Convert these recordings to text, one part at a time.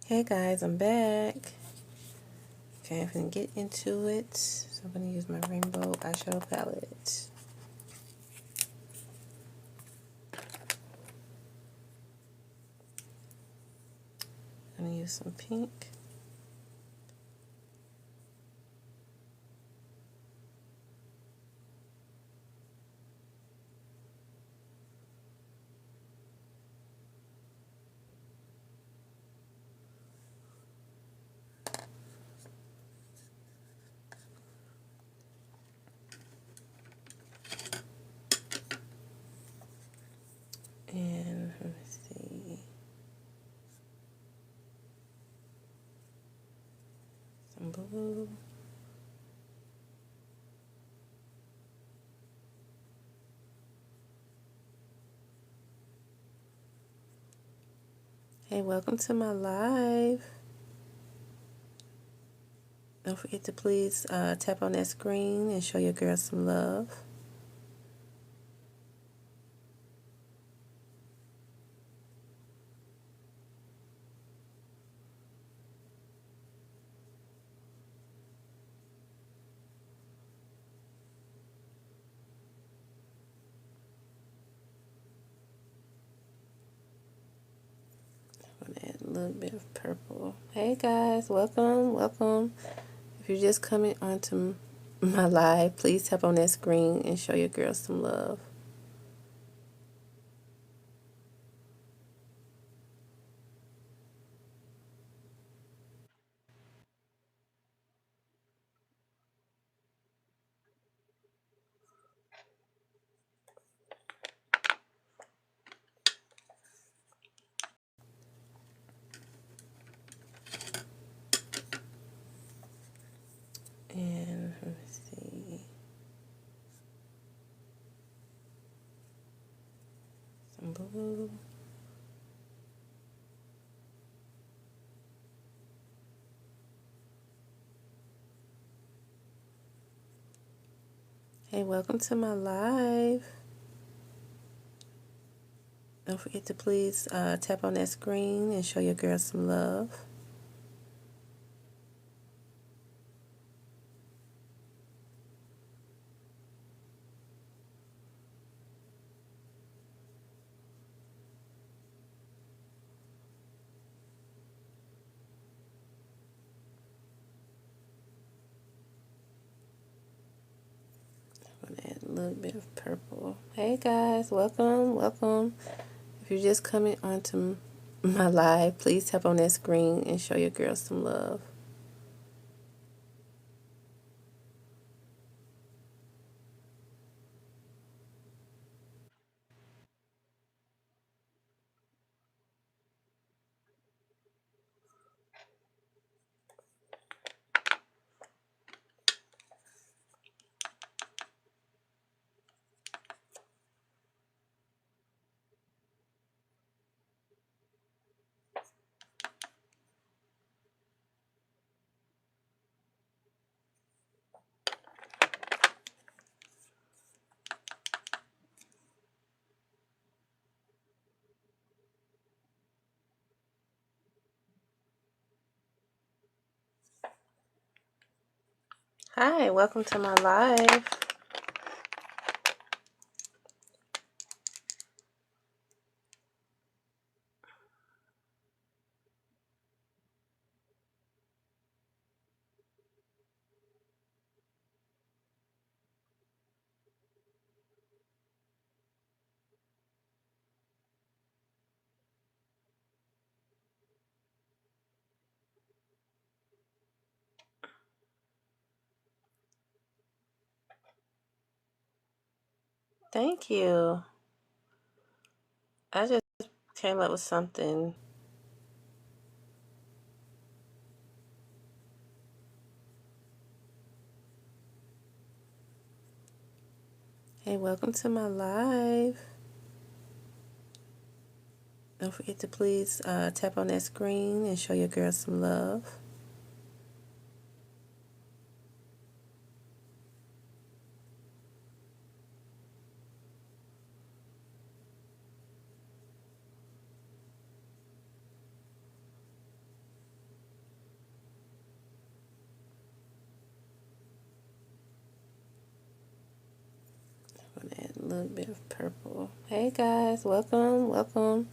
Hey guys, I'm back. Okay, I'm gonna get into it. So I'm gonna use my rainbow eyeshadow palette. I'm gonna use some pink. And let me see, some blue. Hey, welcome to my live. Don't forget to please tap on that screen and show your girl some love. I'm gonna add a little bit of purple. Hey guys, welcome. If you're just coming onto my live, please tap on that screen and show your girl some love. And let me see, some blue. Hey, welcome to my live. Don't forget to please tap on that screen and show your girl some love. I'm gonna add a little bit of purple. Hey guys, welcome. If you're just coming onto my live, please tap on that screen and show your girl some love. Hi, welcome to my live. Thank you. I just came up with something. Hey, welcome to my live. Don't forget to please tap on that screen and show your girl some love. little bit of purple. Hey guys, welcome, welcome.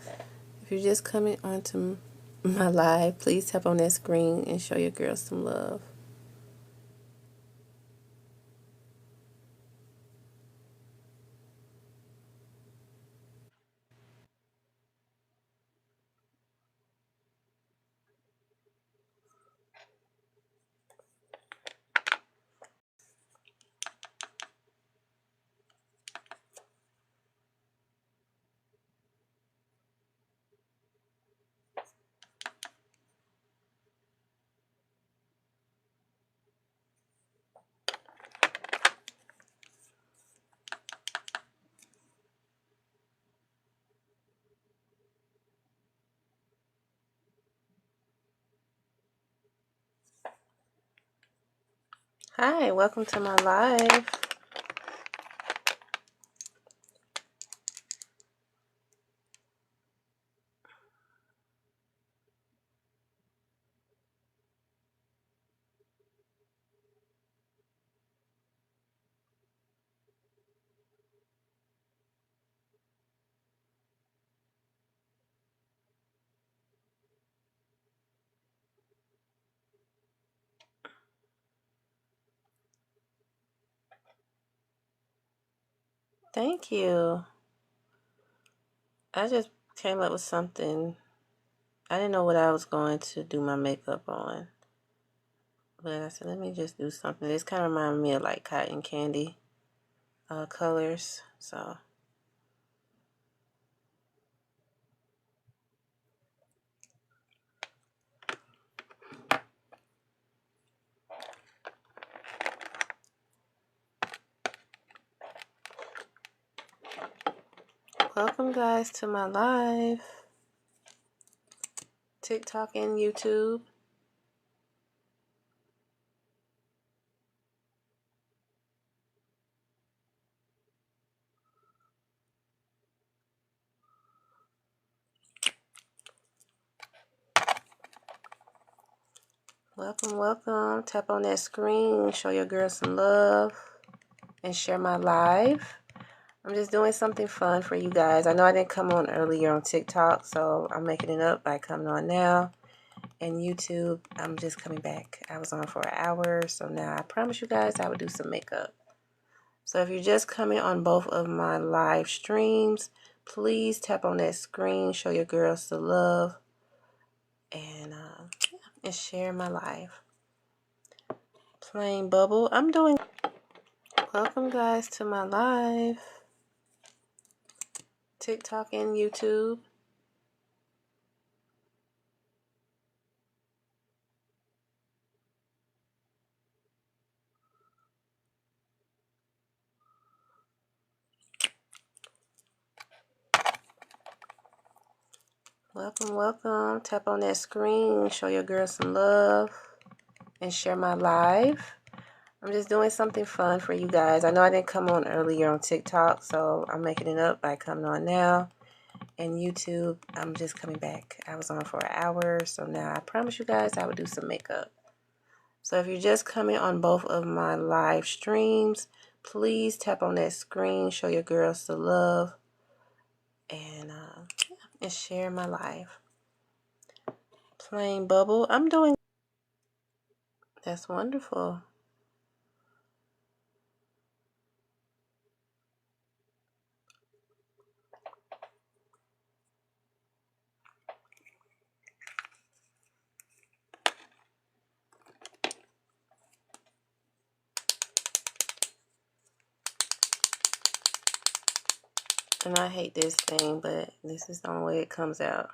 If you're just coming onto my live, please tap on that screen and show your girls some love. Hi, welcome to my live. Thank you. I just came up with something. I didn't know what I was going to do my makeup on. But I said, let me just do something. This kind of reminded me of like cotton candy colors. So, welcome guys to my live. TikTok and YouTube. Welcome, welcome. Tap on that screen, show your girl some love, and share my live. I'm just doing something fun for you guys. I know I didn't come on earlier on TikTok, so I'm making it up by coming on now. And YouTube, I'm just coming back. I was on for an hour, so now I promise you guys I would do some makeup. So if you're just coming on both of my live streams, please tap on that screen, show your girls some love, and share my live. Plain bubble. I'm doing. Welcome guys to my live. TikTok and YouTube. Welcome, welcome. Tap on that screen, show your girl some love, and share my live. I'm just doing something fun for you guys. I know I didn't come on earlier on TikTok, so I'm making it up by coming on now. And YouTube, I'm just coming back. I was on for an hour, so now I promise you guys I would do some makeup. So if you're just coming on both of my live streams, please tap on that screen, show your girls some love, and share my live. Plain bubble. I'm doing. That's wonderful. And I hate this thing, but this is the only way it comes out.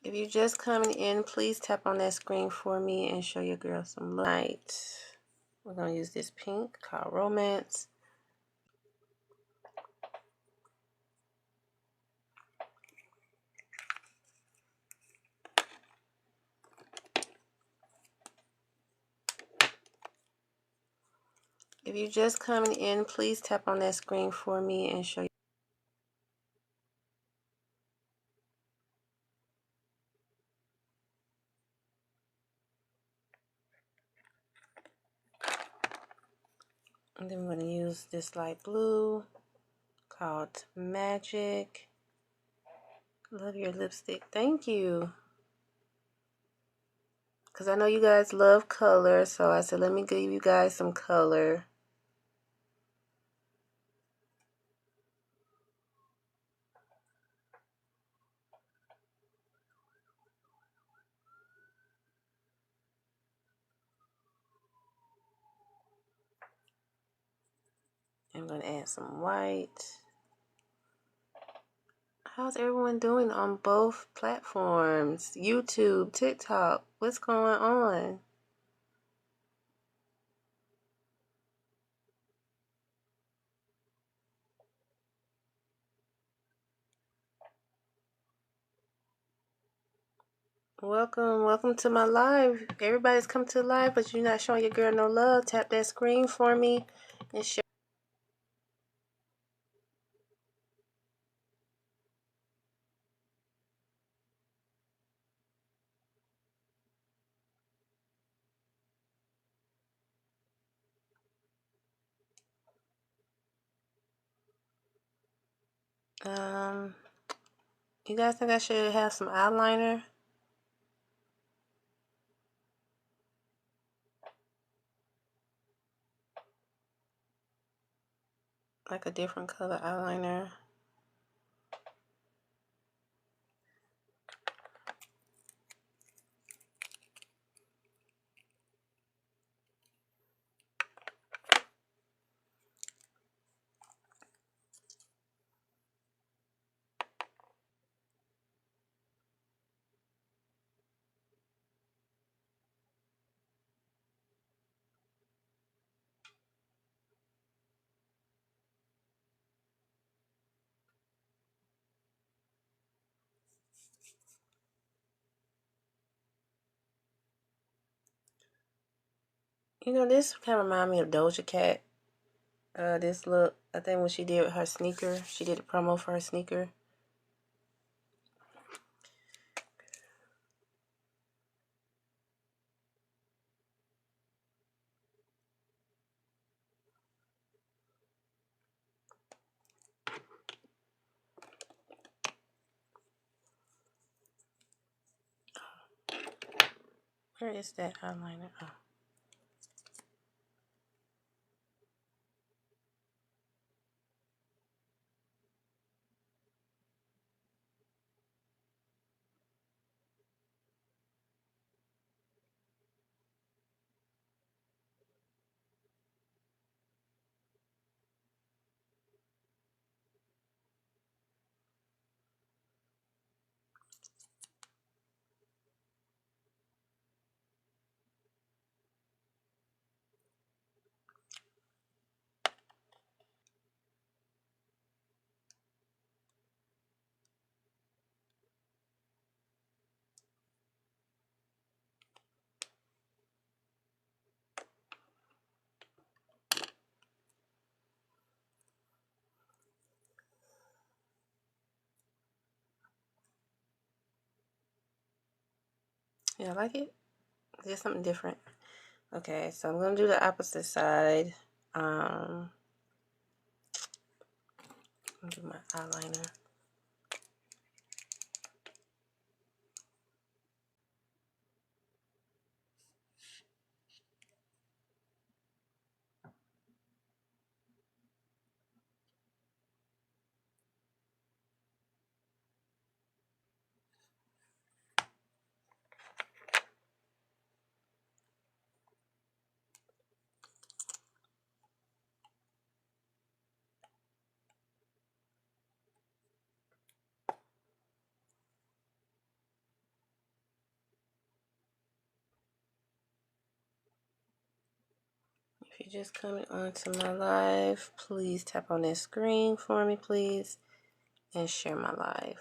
If you're just coming in, please tap on that screen for me and show your girl some light. We're going to use this pink called Romance. If you're just coming in, please tap on that screen for me and show And then we're going to use this light blue called Magic. Love your lipstick. Thank you. Because I know you guys love color, so I said let me give you guys some color. I'm going to add some white. How's everyone doing on both platforms? YouTube, TikTok, what's going on? Welcome to my live. Everybody's come to the live, but you're not showing your girl no love. Tap that screen for me and show. You guys think I should have some eyeliner? Like a different color eyeliner. You know, this kind of remind me of Doja Cat. This look, I think when she did with her sneaker, she did a promo for her sneaker. Where is that eyeliner? Oh. Yeah, I like it. Just something different. Okay, so I'm gonna do the opposite side. I'm gonna do my eyeliner. If you're just coming onto my live, please tap on that screen for me, please, and share my live.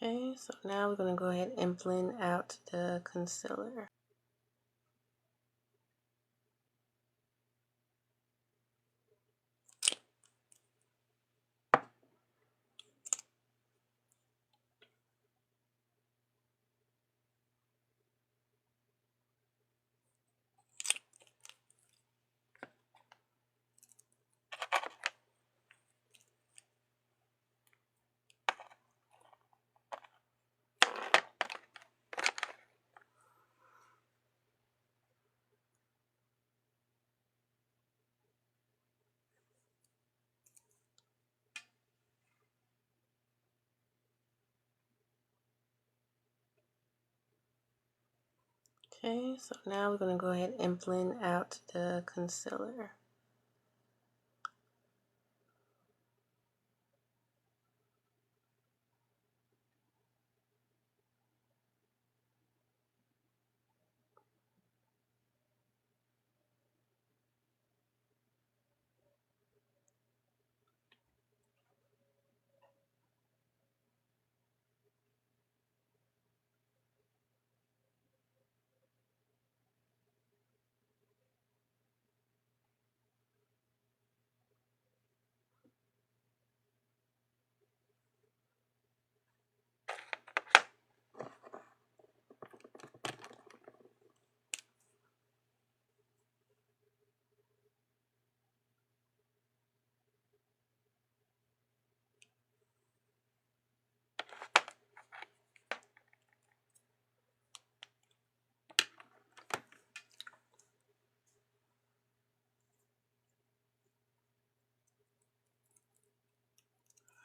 Okay, so now we're going to go ahead and blend out the concealer. Okay, so now we're going to go ahead and blend out the concealer.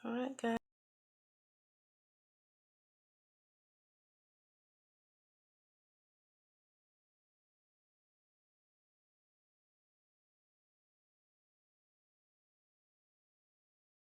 Alright guys.